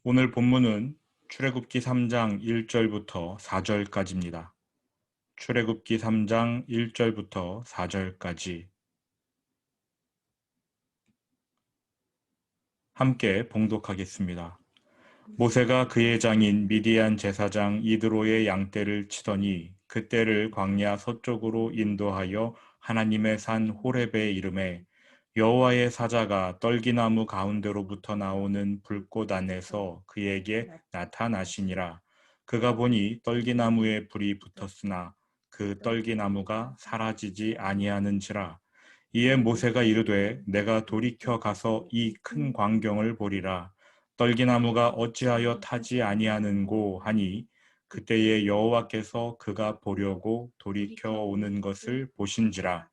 오늘 본문은 출애굽기 3장 1절부터 4절까지입니다. 출애굽기 3장 1절부터 4절까지 함께 봉독하겠습니다. 모세가 그의 장인 미디안 제사장 이드로의 양떼를 치더니 그 떼를 광야 서쪽으로 인도하여 하나님의 산 호렙에 이르매 여호와의 사자가 떨기나무 가운데로부터 나오는 불꽃 안에서 그에게 나타나시니라. 그가 보니 떨기나무에 불이 붙었으나 그 떨기나무가 사라지지 아니하는지라. 이에 모세가 이르되 내가 돌이켜 가서 이 큰 광경을 보리라. 떨기나무가 어찌하여 타지 아니하는고 하니 그때에 여호와께서 그가 보려고 돌이켜 오는 것을 보신지라.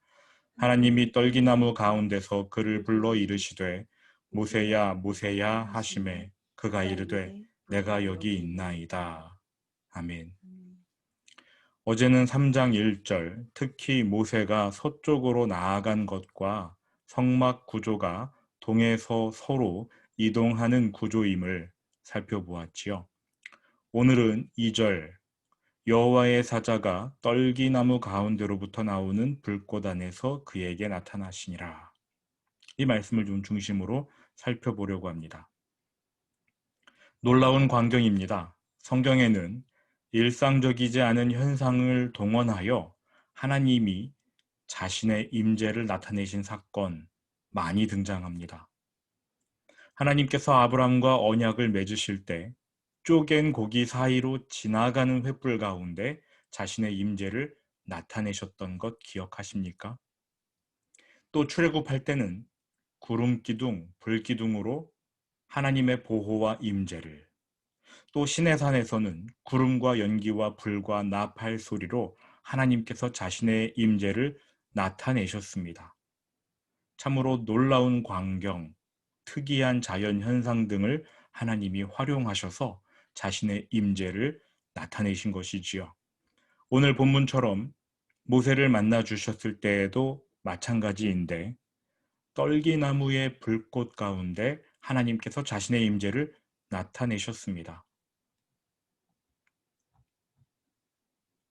하나님이 떨기나무 가운데서 그를 불러 이르시되 모세야 모세야 하시매 그가 이르되 내가 여기 있나이다. 아멘. 어제는 3장 1절, 특히 모세가 서쪽으로 나아간 것과 성막 구조가 동에서 서로 이동하는 구조임을 살펴보았지요. 오늘은 2절, 여호와의 사자가 떨기나무 가운데로부터 나오는 불꽃 안에서 그에게 나타나시니라. 이 말씀을 좀 중심으로 살펴보려고 합니다. 놀라운 광경입니다. 성경에는 일상적이지 않은 현상을 동원하여 하나님이 자신의 임재를 나타내신 사건 많이 등장합니다. 하나님께서 아브람과 언약을 맺으실 때 쪼갠 고기 사이로 지나가는 횃불 가운데 자신의 임재를 나타내셨던 것 기억하십니까? 또 출애굽할 때는 구름 기둥, 불 기둥으로 하나님의 보호와 임재를, 또 시내산에서는 구름과 연기와 불과 나팔 소리로 하나님께서 자신의 임재를 나타내셨습니다. 참으로 놀라운 광경, 특이한 자연 현상 등을 하나님이 활용하셔서 자신의 임재를 나타내신 것이지요. 오늘 본문처럼 모세를 만나 주셨을 때에도 마찬가지인데 떨기나무의 불꽃 가운데 하나님께서 자신의 임재를 나타내셨습니다.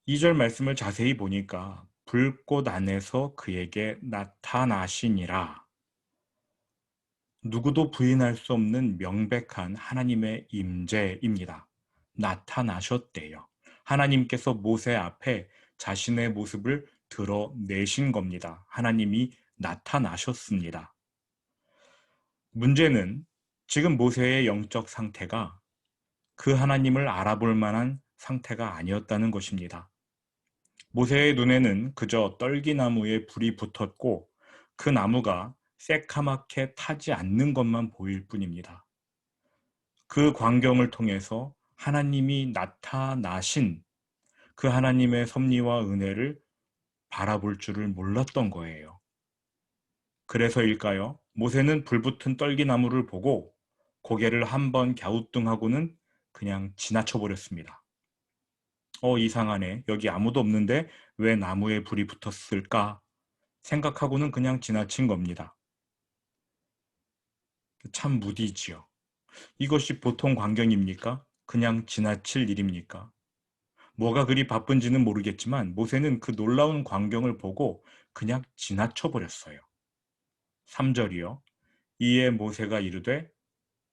2절 말씀을 자세히 보니까 불꽃 안에서 그에게 나타나시니라. 누구도 부인할 수 없는 명백한 하나님의 임재입니다. 나타나셨대요. 하나님께서 모세 앞에 자신의 모습을 드러내신 겁니다. 하나님이 나타나셨습니다. 문제는 지금 모세의 영적 상태가 그 하나님을 알아볼 만한 상태가 아니었다는 것입니다. 모세의 눈에는 그저 떨기나무에 불이 붙었고 그 나무가 새카맣게 타지 않는 것만 보일 뿐입니다. 그 광경을 통해서 하나님이 나타나신 그 하나님의 섭리와 은혜를 바라볼 줄을 몰랐던 거예요. 그래서일까요? 모세는 불붙은 떨기나무를 보고 고개를 한번 갸우뚱하고는 그냥 지나쳐 버렸습니다. 이상하네. 여기 아무도 없는데 왜 나무에 불이 붙었을까? 생각하고는 그냥 지나친 겁니다. 참 무디지요. 이것이 보통 광경입니까? 그냥 지나칠 일입니까? 뭐가 그리 바쁜지는 모르겠지만 모세는 그 놀라운 광경을 보고 그냥 지나쳐 버렸어요. 3절이요. 이에 모세가 이르되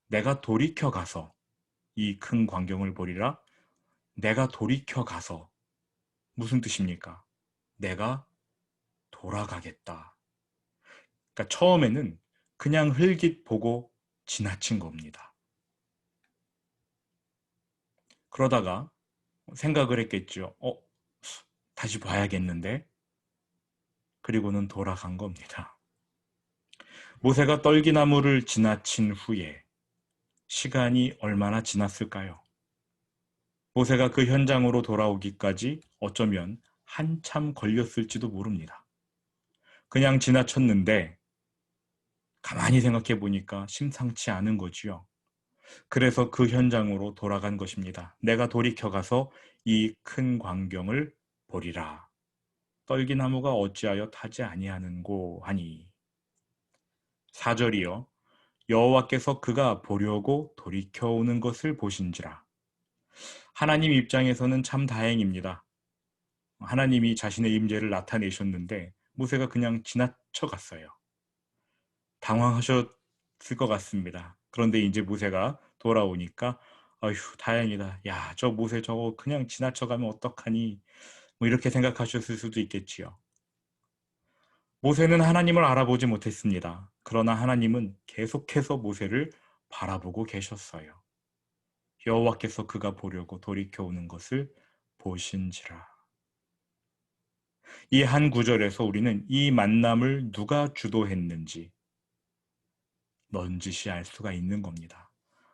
내가 돌이켜 가서 이 큰 광경을 보리라. 내가 돌이켜 가서 무슨 뜻입니까? 내가 돌아가겠다. 그러니까 처음에는 그냥 흘깃 보고 지나친 겁니다. 그러다가 생각을 했겠죠. 다시 봐야겠는데? 그리고는 돌아간 겁니다. 모세가 떨기나무를 지나친 후에 시간이 얼마나 지났을까요? 모세가 그 현장으로 돌아오기까지 어쩌면 한참 걸렸을지도 모릅니다. 그냥 지나쳤는데 가만히 생각해 보니까 심상치 않은 거지요. 그래서 그 현장으로 돌아간 것입니다. 내가 돌이켜 가서 이 큰 광경을 보리라. 떨기나무가 어찌하여 타지 아니하는고 하니. 4절이요. 여호와께서 그가 보려고 돌이켜오는 것을 보신지라. 하나님 입장에서는 참 다행입니다. 하나님이 자신의 임재를 나타내셨는데 모세가 그냥 지나쳐 갔어요. 당황하셨을 것 같습니다. 그런데 이제 모세가 돌아오니까 아휴 다행이다. 야, 저 모세 저거 그냥 지나쳐 가면 어떡하니? 뭐 이렇게 생각하셨을 수도 있겠지요. 모세는 하나님을 알아보지 못했습니다. 그러나 하나님은 계속해서 모세를 바라보고 계셨어요. 여호와께서 그가 보려고 돌이켜 오는 것을 보신지라. 이 한 구절에서 우리는 이 만남을 누가 주도했는지 넌지시 알 수가 있는 겁니다.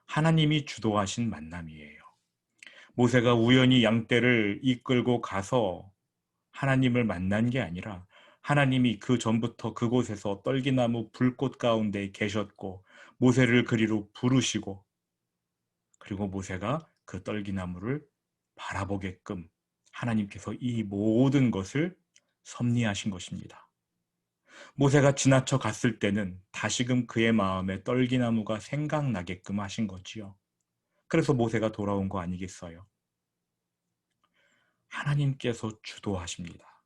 하나님이 주도하신 만남이에요. 모세가 우연히 양떼를 이끌고 가서 하나님을 만난 게 아니라 하나님이 그 전부터 그곳에서 떨기나무 불꽃 가운데 계셨고 모세를 그리로 부르시고 그리고 모세가 그 떨기나무를 바라보게끔 하나님께서 이 모든 것을 섭리하신 것입니다. 모세가 지나쳐 갔을 때는 다시금 그의 마음에 떨기나무가 생각나게끔 하신 거지요. 그래서 모세가 돌아온 거 아니겠어요? 하나님께서 주도하십니다.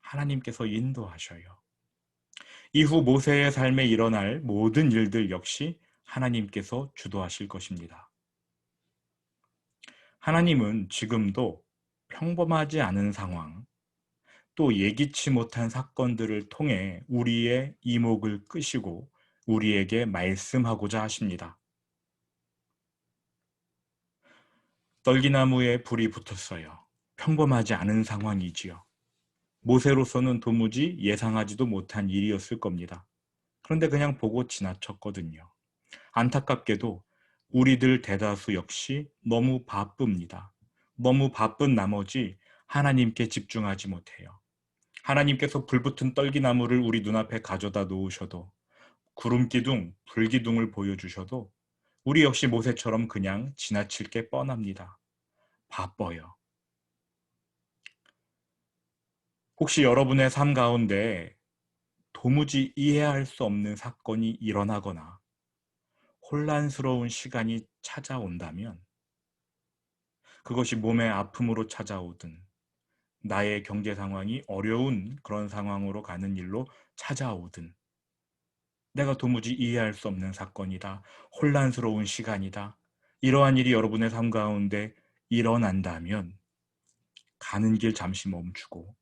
하나님께서 인도하셔요. 이후 모세의 삶에 일어날 모든 일들 역시 하나님께서 주도하실 것입니다. 하나님은 지금도 평범하지 않은 상황, 또 예기치 못한 사건들을 통해 우리의 이목을 끄시고 우리에게 말씀하고자 하십니다. 떨기나무에 불이 붙었어요. 평범하지 않은 상황이지요. 모세로서는 도무지 예상하지도 못한 일이었을 겁니다. 그런데 그냥 보고 지나쳤거든요. 안타깝게도 우리들 대다수 역시 너무 바쁩니다. 너무 바쁜 나머지 하나님께 집중하지 못해요. 하나님께서 불붙은 떨기나무를 우리 눈앞에 가져다 놓으셔도 구름기둥, 불기둥을 보여주셔도 우리 역시 모세처럼 그냥 지나칠 게 뻔합니다. 바빠요. 혹시 여러분의 삶 가운데 도무지 이해할 수 없는 사건이 일어나거나 혼란스러운 시간이 찾아온다면 그것이 몸의 아픔으로 찾아오든 나의 경제 상황이 어려운 그런 상황으로 가는 일로 찾아오든 내가 도무지 이해할 수 없는 사건이다. 혼란스러운 시간이다. 이러한 일이 여러분의 삶 가운데 일어난다면 가는 길 잠시 멈추고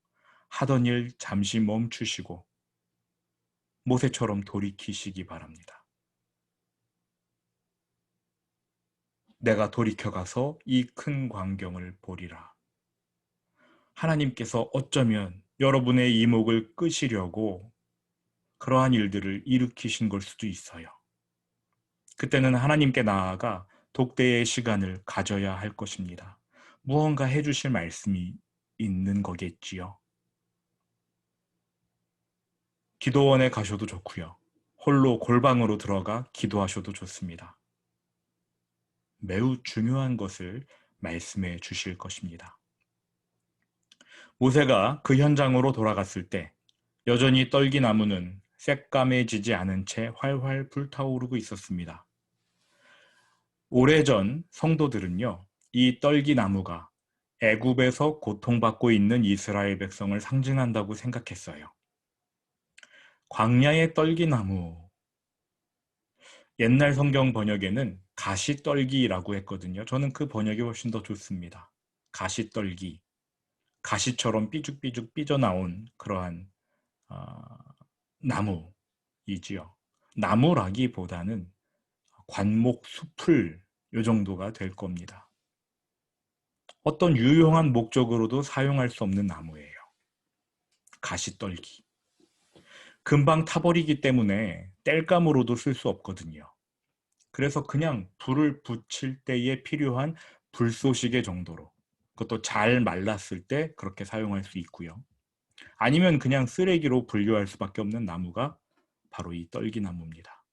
하던 일 잠시 멈추시고 모세처럼 돌이키시기 바랍니다. 내가 돌이켜가서 이 큰 광경을 보리라. 하나님께서 어쩌면 여러분의 이목을 끄시려고 그러한 일들을 일으키신 걸 수도 있어요. 그때는 하나님께 나아가 독대의 시간을 가져야 할 것입니다. 무언가 해주실 말씀이 있는 거겠지요. 기도원에 가셔도 좋고요. 홀로 골방으로 들어가 기도하셔도 좋습니다. 매우 중요한 것을 말씀해 주실 것입니다. 모세가 그 현장으로 돌아갔을 때 여전히 떨기나무는 새까매지지 않은 채 활활 불타오르고 있었습니다. 오래전 성도들은요, 이 떨기나무가 애굽에서 고통받고 있는 이스라엘 백성을 상징한다고 생각했어요. 광야의 떨기나무, 옛날 성경 번역에는 가시떨기라고 했거든요. 저는 그 번역이 훨씬 더 좋습니다. 가시떨기, 가시처럼 삐죽삐죽 삐져나온 그러한 나무이지요. 나무라기보다는 관목 숲을 요 정도가 될 겁니다. 어떤 유용한 목적으로도 사용할 수 없는 나무예요. 가시떨기. 금방 타버리기 때문에 땔감으로도 쓸 수 없거든요. 그래서 그냥 불을 붙일 때에 필요한 불쏘시개 정도로 그것도 잘 말랐을 때 그렇게 사용할 수 있고요. 아니면 그냥 쓰레기로 분류할 수밖에 없는 나무가 바로 이 떨기나무입니다.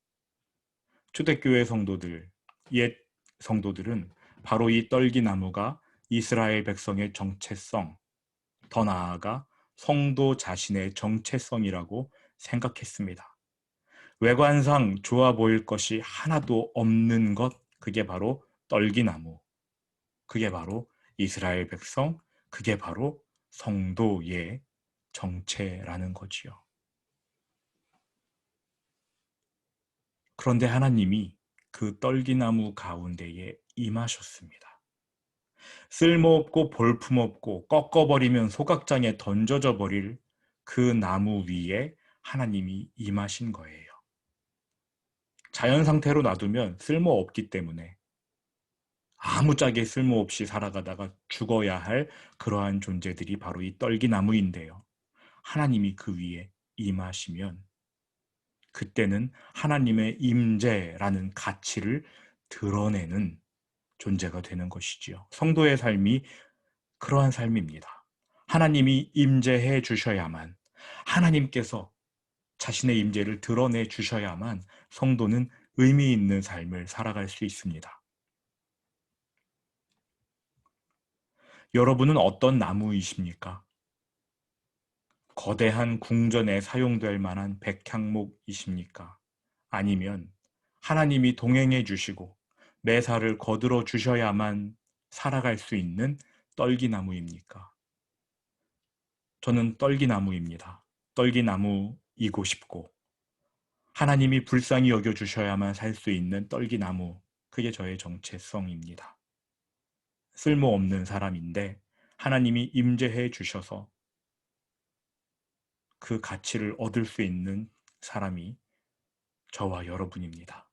초대교회 성도들, 옛 성도들은 바로 이 떨기나무가 이스라엘 백성의 정체성, 더 나아가 성도 자신의 정체성이라고 생각했습니다. 외관상 좋아 보일 것이 하나도 없는 것, 그게 바로 떨기나무. 그게 바로 이스라엘 백성, 그게 바로 성도의 정체라는 거지요. 그런데 하나님이 그 떨기나무 가운데에 임하셨습니다. 쓸모없고 볼품없고 꺾어버리면 소각장에 던져져 버릴 그 나무 위에 하나님이 임하신 거예요. 자연 상태로 놔두면 쓸모없기 때문에 아무짝에 쓸모없이 살아가다가 죽어야 할 그러한 존재들이 바로 이 떨기나무인데요. 하나님이 그 위에 임하시면 그때는 하나님의 임재라는 가치를 드러내는 존재가 되는 것이지요. 성도의 삶이 그러한 삶입니다. 하나님이 임재해 주셔야만, 하나님께서 자신의 임재를 드러내 주셔야만 성도는 의미 있는 삶을 살아갈 수 있습니다. 여러분은 어떤 나무이십니까? 거대한 궁전에 사용될 만한 백향목이십니까? 아니면 하나님이 동행해 주시고 매사를 거들어 주셔야만 살아갈 수 있는 떨기나무입니까? 저는 떨기나무입니다. 떨기나무이고 싶고 하나님이 불쌍히 여겨 주셔야만 살 수 있는 떨기나무, 그게 저의 정체성입니다. 쓸모없는 사람인데 하나님이 임재해 주셔서 그 가치를 얻을 수 있는 사람이 저와 여러분입니다.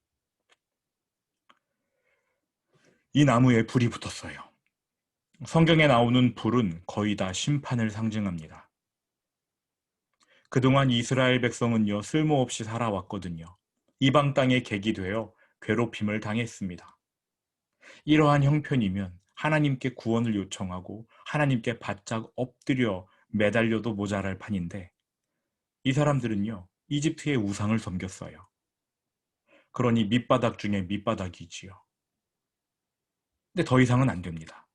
이 나무에 불이 붙었어요. 성경에 나오는 불은 거의 다 심판을 상징합니다. 그동안 이스라엘 백성은요, 쓸모없이 살아왔거든요. 이방 땅에 객이 되어 괴롭힘을 당했습니다. 이러한 형편이면 하나님께 구원을 요청하고 하나님께 바짝 엎드려 매달려도 모자랄 판인데 이 사람들은요, 이집트의 우상을 섬겼어요. 그러니 밑바닥 중에 밑바닥이지요. 근데 더 이상은 안 됩니다.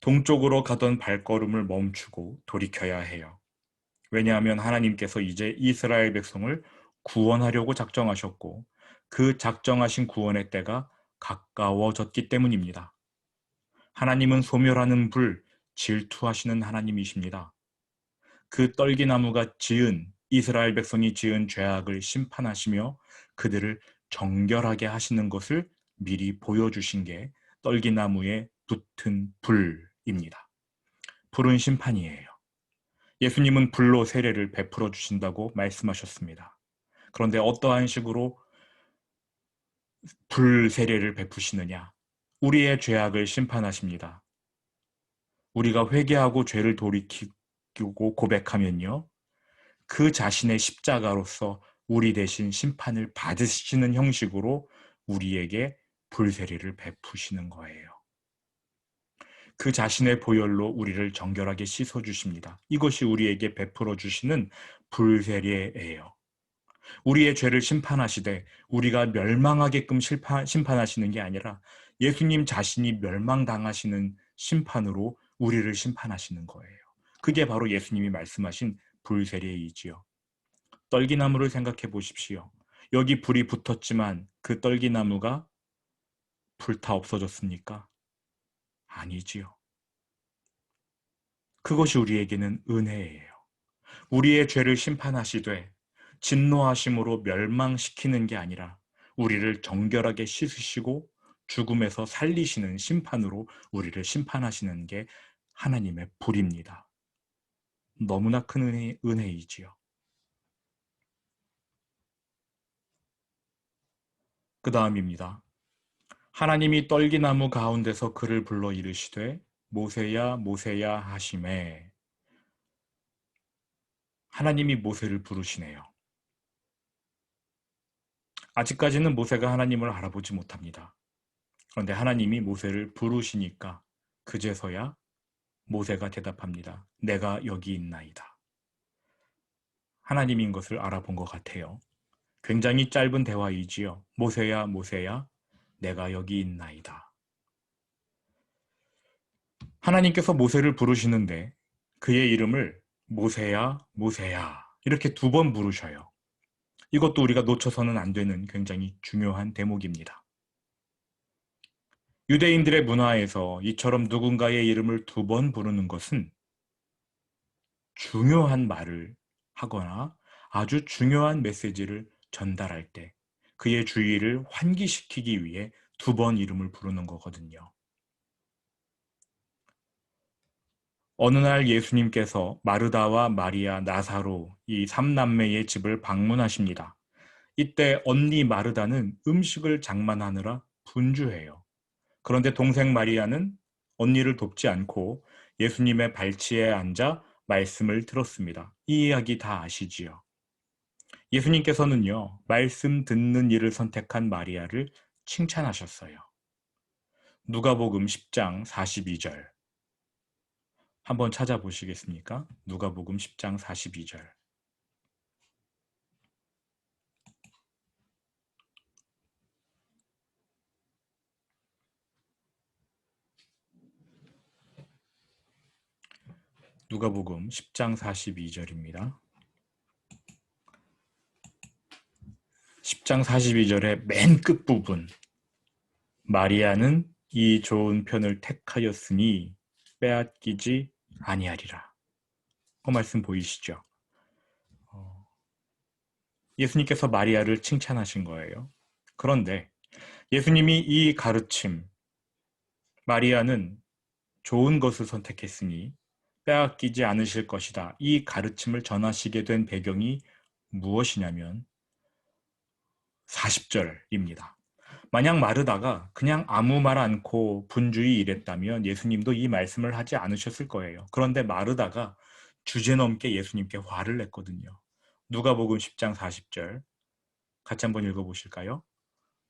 동쪽으로 가던 발걸음을 멈추고 돌이켜야 해요. 왜냐하면 하나님께서 이제 이스라엘 백성을 구원하려고 작정하셨고 그 작정하신 구원의 때가 가까워졌기 때문입니다. 하나님은 소멸하는 불, 질투하시는 하나님이십니다. 그 떨기나무가 지은 이스라엘 백성이 지은 죄악을 심판하시며 그들을 정결하게 하시는 것을 미리 보여주신 게 떨기나무에 붙은 불입니다. 불은 심판이에요. 예수님은 불로 세례를 베풀어 주신다고 말씀하셨습니다. 그런데 어떠한 식으로 불 세례를 베푸시느냐? 우리의 죄악을 심판하십니다. 우리가 회개하고 죄를 돌이키고 고백하면요, 그 자신의 십자가로서 우리 대신 심판을 받으시는 형식으로 우리에게 불세례를 베푸시는 거예요. 그 자신의 보혈로 우리를 정결하게 씻어주십니다. 이것이 우리에게 베풀어 주시는 불세례예요. 우리의 죄를 심판하시되 우리가 멸망하게끔 심판하시는 게 아니라 예수님 자신이 멸망당하시는 심판으로 우리를 심판하시는 거예요. 그게 바로 예수님이 말씀하신 불세례이지요. 떨기나무를 생각해 보십시오. 여기 불이 붙었지만 그 떨기나무가 불타 없어졌습니까? 아니지요. 그것이 우리에게는 은혜예요. 우리의 죄를 심판하시되 진노하심으로 멸망시키는 게 아니라 우리를 정결하게 씻으시고 죽음에서 살리시는 심판으로 우리를 심판하시는 게 하나님의 불입니다. 너무나 큰 은혜이지요. 그 다음입니다. 하나님이 떨기나무 가운데서 그를 불러 이르시되 모세야 모세야 하시매. 하나님이 모세를 부르시네요. 아직까지는 모세가 하나님을 알아보지 못합니다. 그런데 하나님이 모세를 부르시니까 그제서야 모세가 대답합니다. 내가 여기 있나이다. 하나님인 것을 알아본 것 같아요. 굉장히 짧은 대화이지요. 모세야 모세야 내가 여기 있나이다. 하나님께서 모세를 부르시는데 그의 이름을 모세야 모세야 이렇게 두 번 부르셔요. 이것도 우리가 놓쳐서는 안 되는 굉장히 중요한 대목입니다. 유대인들의 문화에서 이처럼 누군가의 이름을 2번 부르는 것은 중요한 말을 하거나 아주 중요한 메시지를 전달할 때 그의 주의를 환기시키기 위해 2번 이름을 부르는 거거든요. 어느 날 예수님께서 마르다와 마리아, 나사로 이 3남매의 집을 방문하십니다. 이때 언니 마르다는 음식을 장만하느라 분주해요. 그런데 동생 마리아는 언니를 돕지 않고 예수님의 발치에 앉아 말씀을 들었습니다. 이 이야기 다 아시지요? 예수님께서는요, 말씀 듣는 일을 선택한 마리아를 칭찬하셨어요. 누가복음 10장 42절. 한번 찾아보시겠습니까? 누가복음 10장 42절. 누가복음 10장 42절입니다. 10장 42절의 맨 끝부분. 마리아는 이 좋은 편을 택하였으니 빼앗기지 아니하리라. 그 말씀 보이시죠? 예수님께서 마리아를 칭찬하신 거예요. 그런데 예수님이 이 가르침, 마리아는 좋은 것을 선택했으니 빼앗기지 않으실 것이다. 이 가르침을 전하시게 된 배경이 무엇이냐면 40절입니다. 만약 마르다가 그냥 아무 말 않고 분주히 일했다면 예수님도 이 말씀을 하지 않으셨을 거예요. 그런데 마르다가 주제넘게 예수님께 화를 냈거든요. 누가복음 10장 40절 같이 한번 읽어보실까요?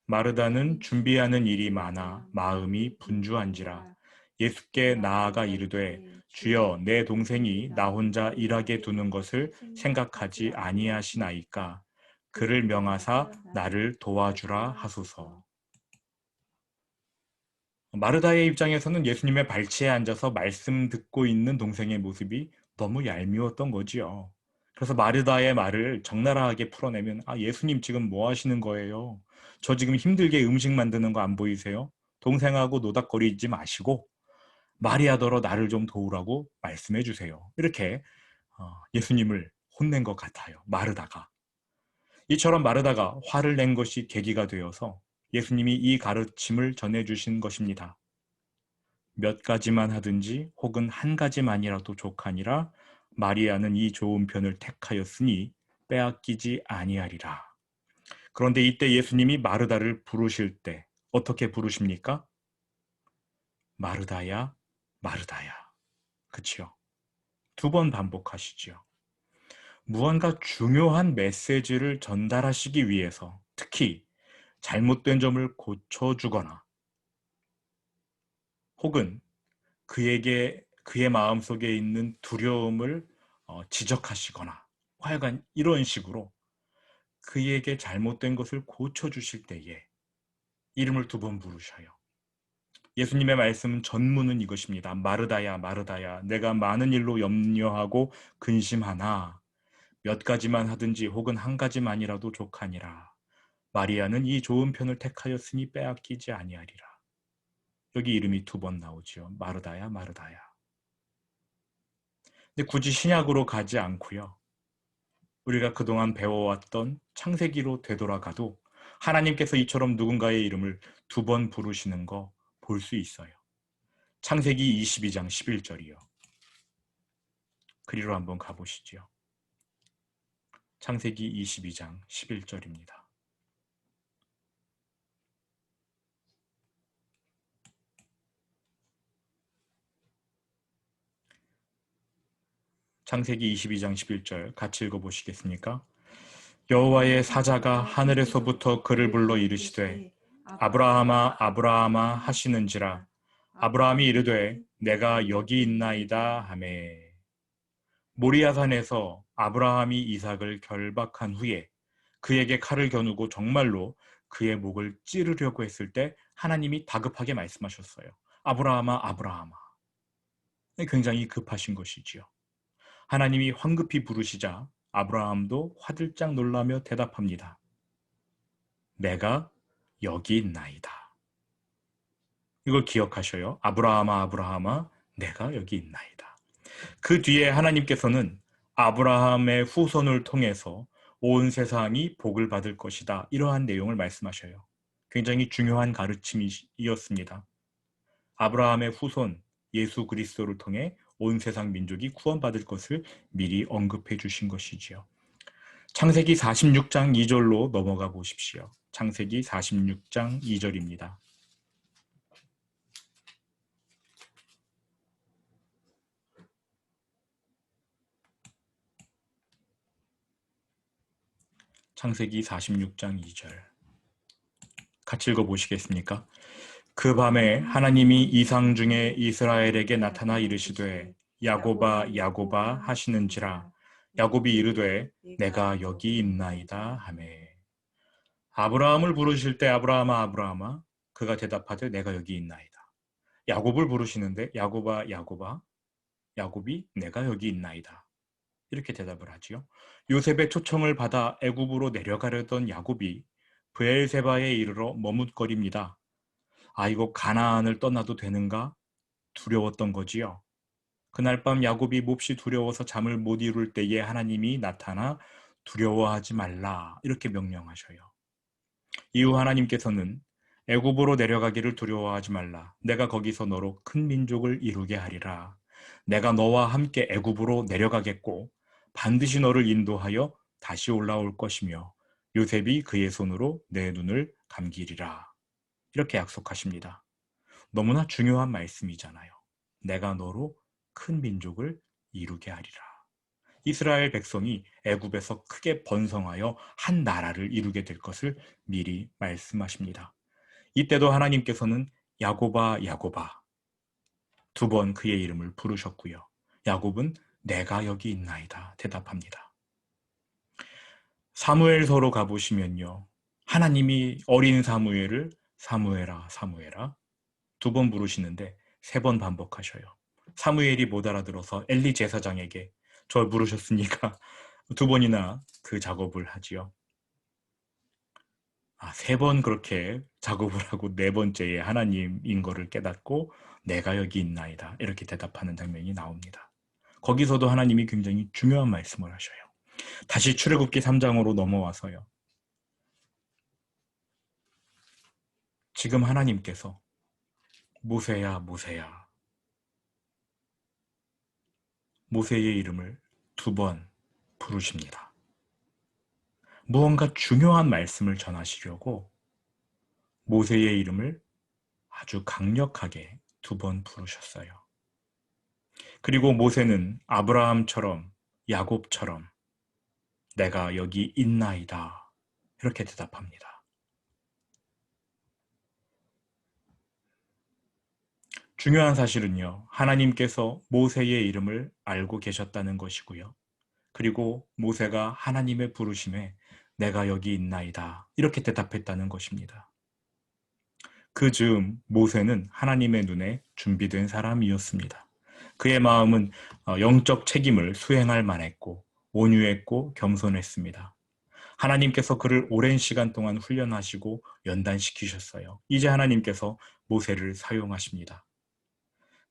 마르다는 준비하는 일이 많아 마음이 분주한지라 예수께 나아가 이르되 주여 내 동생이 나 혼자 일하게 두는 것을 생각하지 아니하시나이까 그를 명하사 나를 도와주라 하소서. 마르다의 입장에서는 예수님의 발치에 앉아서 말씀 듣고 있는 동생의 모습이 너무 얄미웠던 거지요. 그래서 마르다의 말을 적나라하게 풀어내면 예수님 지금 뭐 하시는 거예요? 저 지금 힘들게 음식 만드는 거 안 보이세요? 동생하고 노닥거리지 마시고 마리아더러 나를 좀 도우라고 말씀해 주세요. 이렇게 예수님을 혼낸 것 같아요. 마르다가. 이처럼 마르다가 화를 낸 것이 계기가 되어서 예수님이 이 가르침을 전해주신 것입니다. 몇 가지만 하든지 혹은 한 가지만이라도 족하니라 마리아는 이 좋은 편을 택하였으니 빼앗기지 아니하리라. 그런데 이때 예수님이 마르다를 부르실 때 어떻게 부르십니까? 마르다야, 마르다야. 그치요? 2번 반복하시지요. 무언가 중요한 메시지를 전달하시기 위해서 특히 잘못된 점을 고쳐주거나 혹은 그의 마음속에 있는 두려움을 지적하시거나 하여간 이런 식으로 그에게 잘못된 것을 고쳐주실 때에 이름을 2번 부르셔요. 예수님의 말씀 전문은 이것입니다. 마르다야, 마르다야, 내가 많은 일로 염려하고 근심하나 몇 가지만 하든지 혹은 한 가지만이라도 족하니라. 마리아는 이 좋은 편을 택하였으니 빼앗기지 아니하리라. 여기 이름이 2번 나오죠. 마르다야, 마르다야. 근데 굳이 신약으로 가지 않고요. 우리가 그동안 배워왔던 창세기로 되돌아가도 하나님께서 이처럼 누군가의 이름을 2번 부르시는 거 볼 수 있어요. 창세기 22장 11절이요. 그리로 한번 가보시죠. 창세기 22장 11절입니다. 창세기 22장 11절 같이 읽어보시겠습니까? 여호와의 사자가 하늘에서부터 그를 불러 이르시되 아브라함아 아브라함아 하시는지라 아브라함이 이르되 내가 여기 있나이다 하매 모리아산에서 아브라함이 이삭을 결박한 후에 그에게 칼을 겨누고 정말로 그의 목을 찌르려고 했을 때 하나님이 다급하게 말씀하셨어요. 아브라함아 아브라함아. 굉장히 급하신 것이지요. 하나님이 황급히 부르시자 아브라함도 화들짝 놀라며 대답합니다. 내가 여기 있나이다. 이걸 기억하셔요. 아브라함아, 아브라함아, 내가 여기 있나이다. 그 뒤에 하나님께서는 아브라함의 후손을 통해서 온 세상이 복을 받을 것이다. 이러한 내용을 말씀하셔요. 굉장히 중요한 가르침이었습니다. 아브라함의 후손 예수 그리스도를 통해 온 세상 민족이 구원받을 것을 미리 언급해 주신 것이지요. 창세기 46장 2절로 넘어가 보십시오. 창세기 46장 2절입니다. 창세기 46장 2절. 같이 읽어보시겠습니까? 그 밤에 하나님이 이상 중에 이스라엘에게 나타나 이르시되 야곱아 야곱아 하시는지라 야곱이 이르되 내가 여기 있나이다 하매. 아브라함을 부르실 때 아브라함아 아브라함아 그가 대답하되 내가 여기 있나이다. 야곱을 부르시는데 야곱아 야곱아 야곱이 내가 여기 있나이다. 이렇게 대답을 하지요. 요셉의 초청을 받아 애굽으로 내려가려던 야곱이 브엘세바에 이르러 머뭇거립니다. 아, 이거 가나안을 떠나도 되는가? 두려웠던 거지요. 그날 밤 야곱이 몹시 두려워서 잠을 못 이룰 때에 하나님이 나타나 두려워하지 말라 이렇게 명령하셔요. 이후 하나님께서는 애굽으로 내려가기를 두려워하지 말라. 내가 거기서 너로 큰 민족을 이루게 하리라. 내가 너와 함께 애굽으로 내려가겠고 반드시 너를 인도하여 다시 올라올 것이며 요셉이 그의 손으로 내 눈을 감기리라. 이렇게 약속하십니다. 너무나 중요한 말씀이잖아요. 내가 너로 큰 민족을 이루게 하리라. 이스라엘 백성이 애굽에서 크게 번성하여 한 나라를 이루게 될 것을 미리 말씀하십니다. 이때도 하나님께서는 야곱아 야곱아 두 번 그의 이름을 부르셨고요. 야곱은 내가 여기 있나이다 대답합니다. 사무엘서로 가보시면요. 하나님이 어린 사무엘을 사무엘아 사무엘아 두 번 부르시는데 세 번 반복하셔요. 사무엘이 못 알아들어서 엘리 제사장에게 저 부르셨으니까 두 번이나 그 작업을 하지요. 세 번 그렇게 작업을 하고 네 번째에 하나님인 거를 깨닫고 내가 여기 있나이다 이렇게 대답하는 장면이 나옵니다. 거기서도 하나님이 굉장히 중요한 말씀을 하셔요. 다시 출애굽기 3장으로 넘어와서요. 지금 하나님께서 모세야 모세야 모세의 이름을 두 번 부르십니다. 무언가 중요한 말씀을 전하시려고 모세의 이름을 아주 강력하게 두 번 부르셨어요. 그리고 모세는 아브라함처럼 야곱처럼 내가 여기 있나이다 이렇게 대답합니다. 중요한 사실은요. 하나님께서 모세의 이름을 알고 계셨다는 것이고요. 그리고 모세가 하나님의 부르심에 내가 여기 있나이다 이렇게 대답했다는 것입니다. 그 즈음 모세는 하나님의 눈에 준비된 사람이었습니다. 그의 마음은 영적 책임을 수행할 만했고 온유했고 겸손했습니다. 하나님께서 그를 오랜 시간 동안 훈련하시고 연단시키셨어요. 이제 하나님께서 모세를 사용하십니다.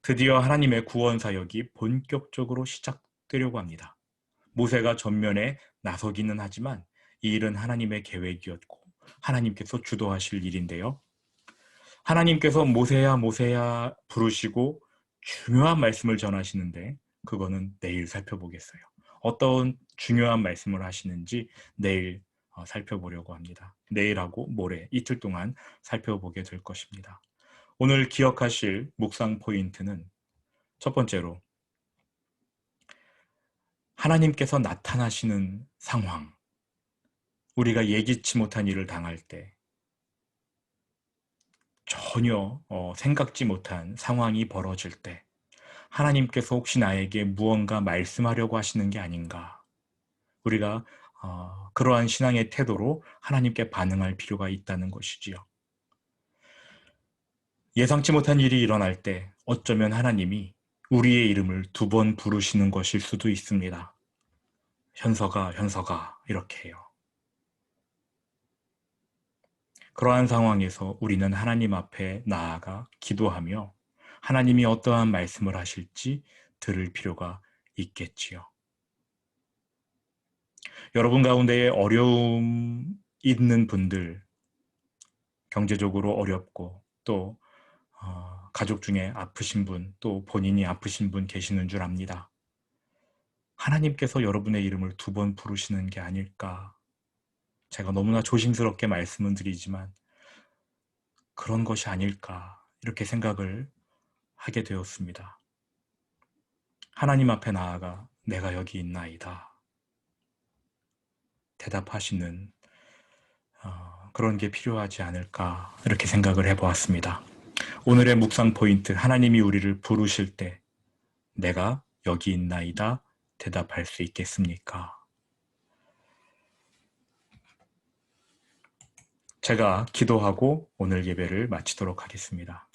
드디어 하나님의 구원 사역이 본격적으로 시작되려고 합니다. 모세가 전면에 나서기는 하지만 이 일은 하나님의 계획이었고 하나님께서 주도하실 일인데요. 하나님께서 모세야 모세야 부르시고 중요한 말씀을 전하시는데 그거는 내일 살펴보겠어요. 어떤 중요한 말씀을 하시는지 내일 살펴보려고 합니다. 내일하고 모레 이틀 동안 살펴보게 될 것입니다. 오늘 기억하실 묵상 포인트는 첫 번째로 하나님께서 나타나시는 상황, 우리가 예기치 못한 일을 당할 때 전혀 생각지 못한 상황이 벌어질 때 하나님께서 혹시 나에게 무언가 말씀하려고 하시는 게 아닌가. 우리가 그러한 신앙의 태도로 하나님께 반응할 필요가 있다는 것이지요. 예상치 못한 일이 일어날 때 어쩌면 하나님이 우리의 이름을 두 번 부르시는 것일 수도 있습니다. 현서가, 현서가 이렇게 해요. 그러한 상황에서 우리는 하나님 앞에 나아가 기도하며 하나님이 어떠한 말씀을 하실지 들을 필요가 있겠지요. 여러분 가운데에 어려움 있는 분들, 경제적으로 어렵고 또 가족 중에 아프신 분, 또 본인이 아프신 분 계시는 줄 압니다. 하나님께서 여러분의 이름을 2번 부르시는 게 아닐까. 제가 너무나 조심스럽게 말씀은 드리지만 그런 것이 아닐까 이렇게 생각을 하게 되었습니다. 하나님 앞에 나아가 내가 여기 있나이다. 대답하시는 그런 게 필요하지 않을까 이렇게 생각을 해보았습니다. 오늘의 묵상 포인트, 하나님이 우리를 부르실 때 내가 여기 있나이다 대답할 수 있겠습니까? 제가 기도하고 오늘 예배를 마치도록 하겠습니다.